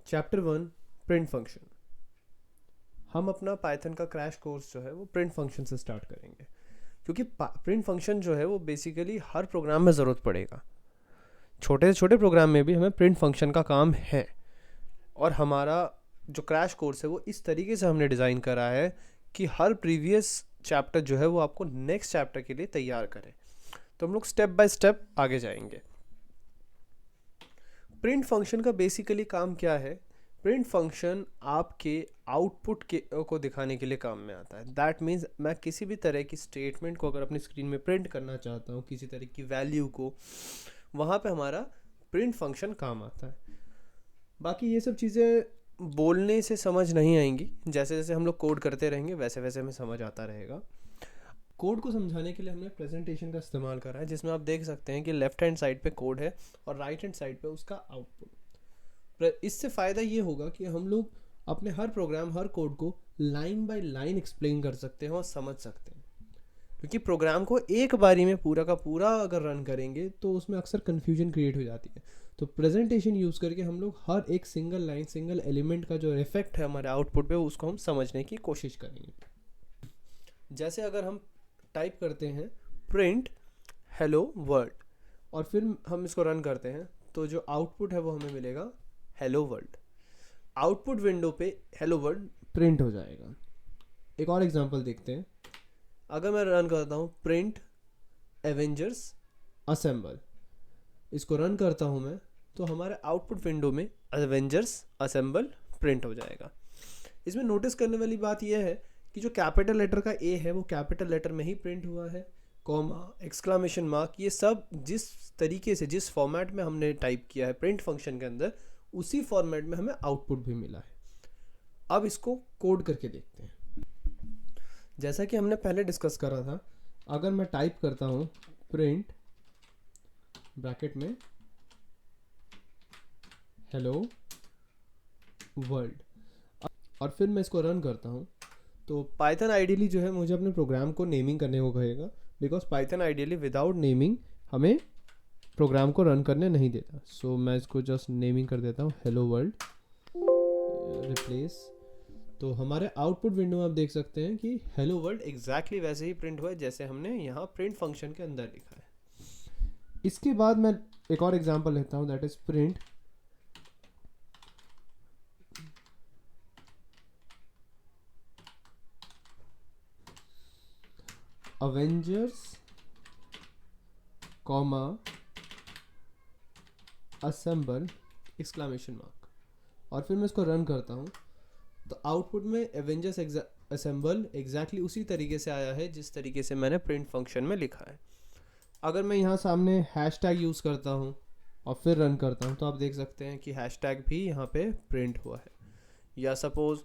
Chapter 1 print function. हम अपना Python का क्रैश कोर्स जो है वो प्रिंट फंक्शन से स्टार्ट करेंगे, क्योंकि प्रिंट फंक्शन जो है वो बेसिकली हर प्रोग्राम में ज़रूरत पड़ेगा। छोटे से छोटे प्रोग्राम में भी हमें प्रिंट फंक्शन का काम है, और हमारा जो क्रैश कोर्स है वो इस तरीके से हमने डिज़ाइन करा है कि हर प्रीवियस चैप्टर जो है वो आपको नेक्स्ट चैप्टर के लिए तैयार करे। तो हम लोग स्टेप बाय स्टेप आगे जाएंगे। प्रिंट फंक्शन का बेसिकली काम क्या है? प्रिंट फंक्शन आपके आउटपुट के को दिखाने के लिए काम में आता है। दैट मीन्स मैं किसी भी तरह की स्टेटमेंट को अगर अपनी स्क्रीन में प्रिंट करना चाहता हूँ, किसी तरह की वैल्यू को, वहाँ पे हमारा प्रिंट फंक्शन काम आता है। बाकी ये सब चीज़ें बोलने से समझ नहीं आएंगी, जैसे जैसे हम लोग कोड करते रहेंगे वैसे वैसे हमें समझ आता रहेगा। कोड को समझाने के लिए हमने प्रेजेंटेशन का इस्तेमाल करा है, जिसमें आप देख सकते हैं कि लेफ्ट हैंड साइड पे कोड है और राइट हैंड साइड पे उसका आउटपुट। इससे फ़ायदा ये होगा कि हम लोग अपने हर प्रोग्राम, हर कोड को लाइन बाय लाइन एक्सप्लेन कर सकते हैं और समझ सकते हैं। क्योंकि प्रोग्राम को एक बारी में पूरा का पूरा अगर रन करेंगे तो उसमें अक्सर कन्फ्यूजन क्रिएट हो जाती है। तो प्रेजेंटेशन यूज़ करके हम लोग हर एक सिंगल लाइन, सिंगल एलिमेंट का जो इफेक्ट है हमारे आउटपुट पे, उसको हम समझने की कोशिश करेंगे। जैसे अगर हम टाइप करते हैं प्रिंट हेलो वर्ल्ड और फिर हम इसको रन करते हैं, तो जो आउटपुट है वो हमें मिलेगा हेलो वर्ल्ड। आउटपुट विंडो पे हेलो वर्ल्ड प्रिंट हो जाएगा। एक और एग्जांपल देखते हैं। अगर मैं रन करता हूँ प्रिंट एवेंजर्स असेंबल, इसको रन करता हूँ मैं, तो हमारे आउटपुट विंडो में एवेंजर्स असेंबल प्रिंट हो जाएगा। इसमें नोटिस करने वाली बात यह है कि जो कैपिटल लेटर का ए है वो कैपिटल लेटर में ही प्रिंट हुआ है, कॉमा, एक्सक्लामेशन मार्क, ये सब जिस तरीके से, जिस फॉर्मेट में हमने टाइप किया है प्रिंट फंक्शन के अंदर, उसी फॉर्मेट में हमें आउटपुट भी मिला है। अब इसको कोड करके देखते हैं। जैसा कि हमने पहले डिस्कस करा था, अगर मैं टाइप करता हूँ प्रिंट ब्रैकेट में हेलो वर्ल्ड और फिर मैं इसको रन करता हूँ, तो पाइथन आइडियली जो है मुझे अपने प्रोग्राम को नेमिंग करने को कहेगा, because Python ideally without naming हमें प्रोग्राम को रन करने नहीं देता। सो मैं इसको जस्ट नेमिंग कर देता हूँ हेलो वर्ल्ड, रिप्लेस। तो हमारे आउटपुट विंडो में आप देख सकते हैं कि हेलो वर्ल्ड एग्जैक्टली वैसे ही प्रिंट हुआ है जैसे हमने यहाँ प्रिंट फंक्शन के अंदर लिखा है। इसके बाद मैं एक और एग्जांपल लेता हूँ, that is print Avengers comma assemble exclamation mark, और फिर मैं इसको रन करता हूँ, तो आउटपुट में एवेंजर्स असेंबल एग्जैक्टली उसी तरीके से आया है जिस तरीके से मैंने प्रिंट फंक्शन में लिखा है। अगर मैं यहाँ सामने हैशटैग यूज़ करता हूँ और फिर रन करता हूँ, तो आप देख सकते हैं कि हैशटैग भी यहाँ पे प्रिंट हुआ है। या सपोज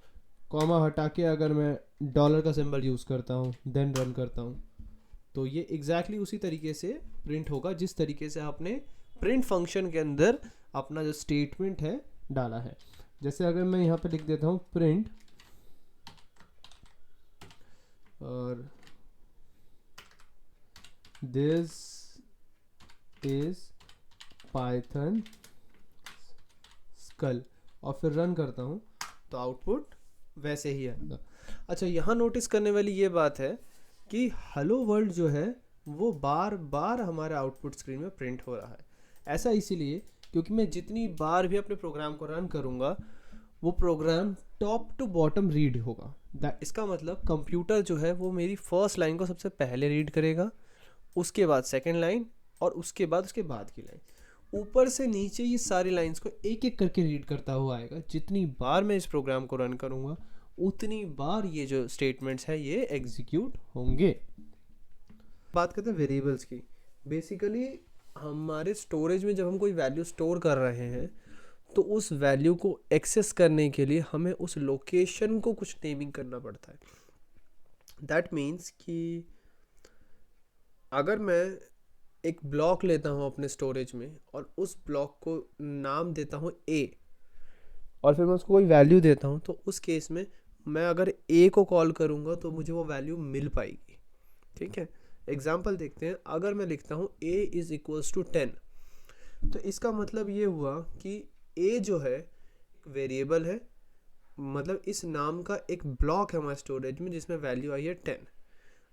कॉमा हटा के अगर मैं डॉलर का सिंबल यूज़ करता हूँ देन रन करता हूँ, तो ये एग्जैक्टली उसी तरीके से प्रिंट होगा जिस तरीके से आपने प्रिंट फंक्शन के अंदर अपना जो स्टेटमेंट है डाला है। जैसे अगर मैं यहाँ पे लिख देता हूँ प्रिंट और दिस इज पाइथन स्कल और फिर रन करता हूँ, तो आउटपुट वैसे ही आएगा। अच्छा, यहाँ नोटिस करने वाली ये बात है कि हेलो वर्ल्ड जो है वो बार बार हमारे आउटपुट स्क्रीन में प्रिंट हो रहा है। ऐसा इसीलिए क्योंकि मैं जितनी बार भी अपने प्रोग्राम को रन करूँगा वो program top to bottom read होगा। इसका मतलब कंप्यूटर जो है वो मेरी फर्स्ट लाइन को सबसे पहले रीड करेगा, उसके बाद सेकेंड लाइन, और उसके बाद की लाइन, ऊपर से नीचे ये सारी लाइंस को एक एक करके रीड करता हुआ आएगा। जितनी बार मैं इस प्रोग्राम को रन करूँगा उतनी बार ये जो स्टेटमेंट्स है ये एग्जीक्यूट होंगे। बात करते हैं वेरिएबल्स की। बेसिकली हमारे स्टोरेज में जब हम कोई वैल्यू स्टोर कर रहे हैं तो उस वैल्यू को एक्सेस करने के लिए हमें उस लोकेशन को कुछ नेमिंग करना पड़ता है। दैट मीन्स कि अगर मैं एक ब्लॉक लेता हूँ अपने स्टोरेज में और उस ब्लॉक को नाम देता हूँ ए, और फिर मैं उसको कोई वैल्यू देता हूँ, तो उस केस में मैं अगर ए को कॉल करूँगा तो मुझे वो वैल्यू मिल पाएगी। ठीक है, एग्जाम्पल देखते हैं। अगर मैं लिखता हूँ a इज इक्वल्स टू 10, तो इसका मतलब ये हुआ कि a जो है वेरिएबल है, मतलब इस नाम का एक ब्लॉक है हमारे स्टोरेज में जिसमें वैल्यू आई है 10।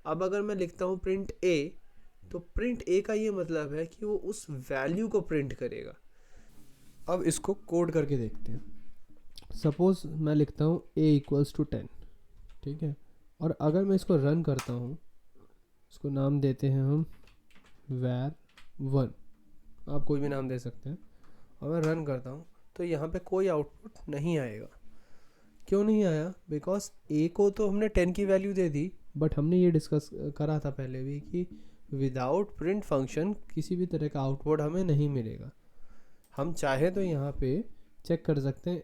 अब अगर मैं लिखता हूँ प्रिंट ए, तो प्रिंट ए का ये मतलब है कि वो उस वैल्यू को प्रिंट करेगा। अब इसको कोड करके देखते हैं। सपोज मैं लिखता हूँ a इक्वल्स टू 10, ठीक है, और अगर मैं इसको रन करता हूँ, इसको नाम देते हैं हम var1, आप कोई भी नाम दे सकते हैं, और मैं रन करता हूँ तो यहाँ पे कोई आउटपुट नहीं आएगा। क्यों नहीं आया? बिकॉज a को तो हमने 10 की वैल्यू दे दी, बट हमने ये डिस्कस करा था पहले भी कि विदाउट प्रिंट फंक्शन किसी भी तरह का आउटपुट हमें नहीं मिलेगा। हम चाहे तो यहाँ पे चेक कर सकते हैं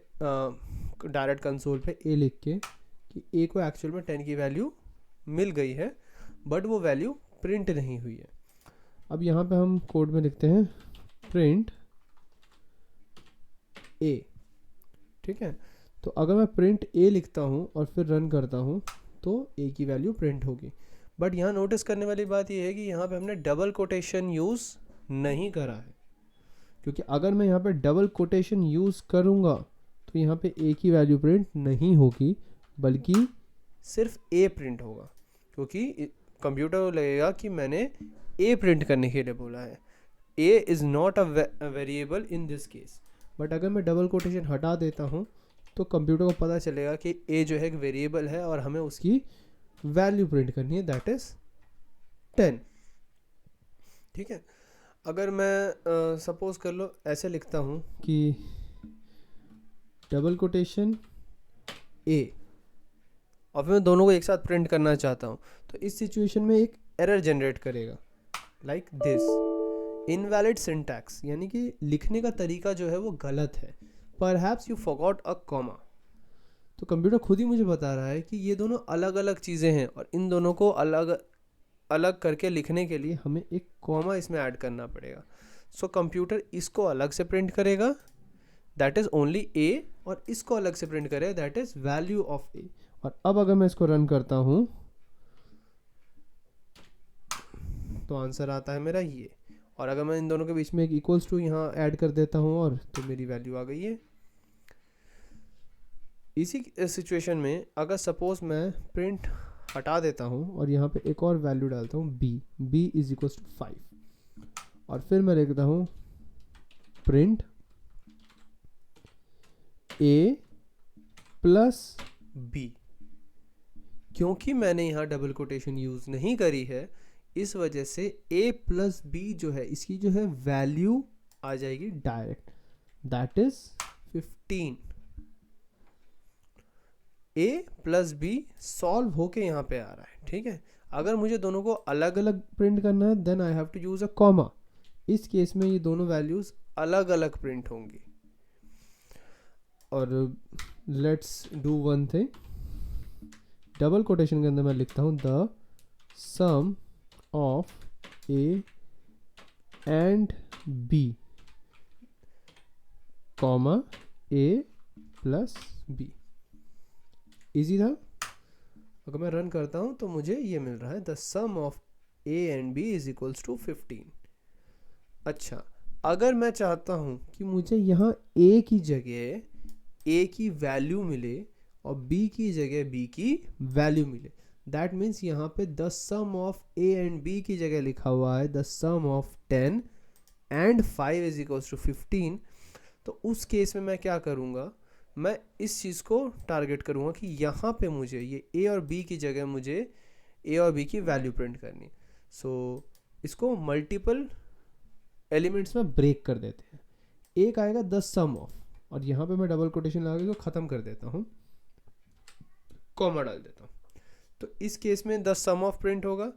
डायरेक्ट कंसोल पे a लिख के कि a को एक्चुअल में 10 की वैल्यू मिल गई है, बट वो वैल्यू प्रिंट नहीं हुई है। अब यहाँ पे हम कोड में लिखते हैं प्रिंट a, ठीक है। तो अगर मैं प्रिंट a लिखता हूँ और फिर रन करता हूँ तो a की वैल्यू प्रिंट होगी। बट यहाँ नोटिस करने वाली बात यह है कि यहाँ पे हमने डबल कोटेशन यूज़ नहीं करा है, क्योंकि अगर मैं यहाँ पे डबल कोटेशन यूज़ करूँगा तो यहाँ पे a की वैल्यू प्रिंट नहीं होगी, बल्कि सिर्फ a प्रिंट होगा, क्योंकि कंप्यूटर को लगेगा कि मैंने a प्रिंट करने के लिए बोला है। a is not a variable in this case. But अगर मैं डबल कोटेशन हटा देता हूँ तो कंप्यूटर को पता चलेगा कि a जो है एक वेरिएबल है और हमें उसकी वैल्यू प्रिंट करनी है, दैट इज़ 10, ठीक है। अगर मैं सपोज कर लो ऐसे लिखता हूँ कि डबल कोटेशन a, और फिर मैं दोनों को एक साथ प्रिंट करना चाहता हूँ, तो इस सिचुएशन में एक एरर जनरेट करेगा लाइक दिस, इनवैलिड सिंटैक्स, यानी कि लिखने का तरीका जो है वो गलत है, perhaps you forgot a comma. तो कंप्यूटर खुद ही मुझे बता रहा है कि ये दोनों अलग अलग चीज़ें हैं और इन दोनों को अलग अलग करके लिखने के लिए हमें एक कॉमा इसमें ऐड करना पड़ेगा। सो कंप्यूटर इसको अलग से प्रिंट करेगा, दैट इज़ ओनली a, और इसको अलग से प्रिंट करेगा, that is value of a। और अब अगर मैं इसको रन करता हूँ तो आंसर आता है मेरा ये, और अगर मैं इन दोनों के बीच में एक इक्वल्स टू यहाँ ऐड कर देता हूँ और तो मेरी वैल्यू आ गई है। इसी सिचुएशन में अगर सपोज मैं प्रिंट हटा देता हूँ और यहाँ पे एक और वैल्यू डालता हूँ b इज इक्वल्स टू 5, और फिर मैं लिखता हूँ प्रिंट a प्लस b, क्योंकि मैंने यहाँ डबल कोटेशन यूज़ नहीं करी है, इस वजह से a प्लस b जो है इसकी जो है वैल्यू आ जाएगी direct, that is 15। a plus b solve होके यहाँ पे आ रहा है, ठीक है। अगर मुझे दोनों को अलग अलग प्रिंट करना है then I have to use a comma. इस केस में ये दोनों वैल्यूज़ अलग अलग प्रिंट होंगी। और let's do one thing, double quotation के अंदर मैं लिखता हूँ the sum of a and b comma a plus b। Easy था। अगर मैं रन करता हूँ तो मुझे ये मिल रहा है the sum of a and b is equals to 15। अच्छा, अगर मैं चाहता हूँ कि मुझे यहाँ a की जगह a की वैल्यू मिले और b की जगह b की वैल्यू मिले, दैट मीन्स यहाँ पे the sum of a and b की जगह लिखा हुआ है the sum of 10 and 5 is equals to 15। तो उस केस में मैं क्या करूँगा, मैं इस चीज़ को टारगेट करूँगा कि यहाँ पे मुझे ये a और b की जगह मुझे a और b की वैल्यू प्रिंट करनी। सो इसको मल्टीपल एलिमेंट्स में ब्रेक कर देते हैं। एक आएगा द सम ऑफ, और यहाँ पे मैं डबल कोटेशन लगा के इसको ख़त्म कर देता हूँ, कॉमा डाल देता हूँ। तो इस केस में द सम ऑफ प्रिंट होगा,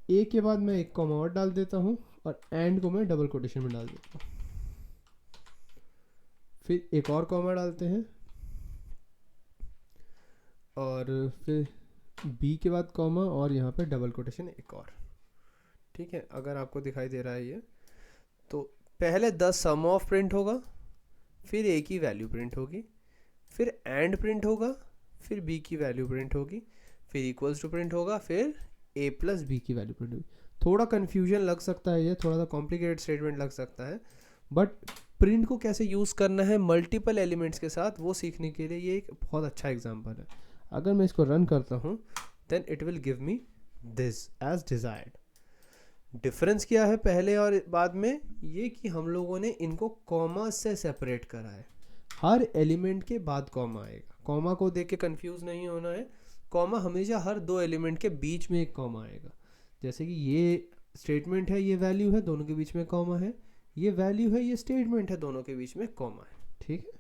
ए के बाद मैं एक कॉमा और डाल देता हूँ और एंड को मैं डबल कोटेशन में डाल देता हूँ, फिर एक और कॉमा डालते हैं और फिर बी के बाद कॉमा और यहाँ पे डबल कोटेशन एक और, ठीक है। अगर आपको दिखाई दे रहा है ये, तो पहले द सम ऑफ प्रिंट होगा, फिर ए की वैल्यू प्रिंट होगी, फिर एंड प्रिंट होगा, फिर बी की वैल्यू प्रिंट होगी, फिर इक्वल्स टू प्रिंट होगा, फिर ए प्लस बी की वैल्यू प्रिंट होगी। थोड़ा कन्फ्यूजन लग सकता है, ये थोड़ा सा कॉम्प्लिकेटेड स्टेटमेंट लग सकता है, बट प्रिंट को कैसे यूज़ करना है मल्टीपल एलिमेंट्स के साथ, वो सीखने के लिए ये एक बहुत अच्छा एग्जांपल है। अगर मैं इसको रन करता हूँ then it will give me this as desired. Difference क्या है पहले और बाद में, ये कि हम लोगों ने इनको कॉमा से सेपरेट करा है। हर एलिमेंट के बाद कॉमा आएगा, कॉमा को देख के कंफ्यूज नहीं होना है। कॉमा हमेशा हर दो एलिमेंट के बीच में एक कॉमा आएगा। जैसे कि ये स्टेटमेंट है, ये वैल्यू है, दोनों के बीच में कॉमा है, ये वैल्यू है, ये स्टेटमेंट है, दोनों के बीच में कॉमा है। ठीक है।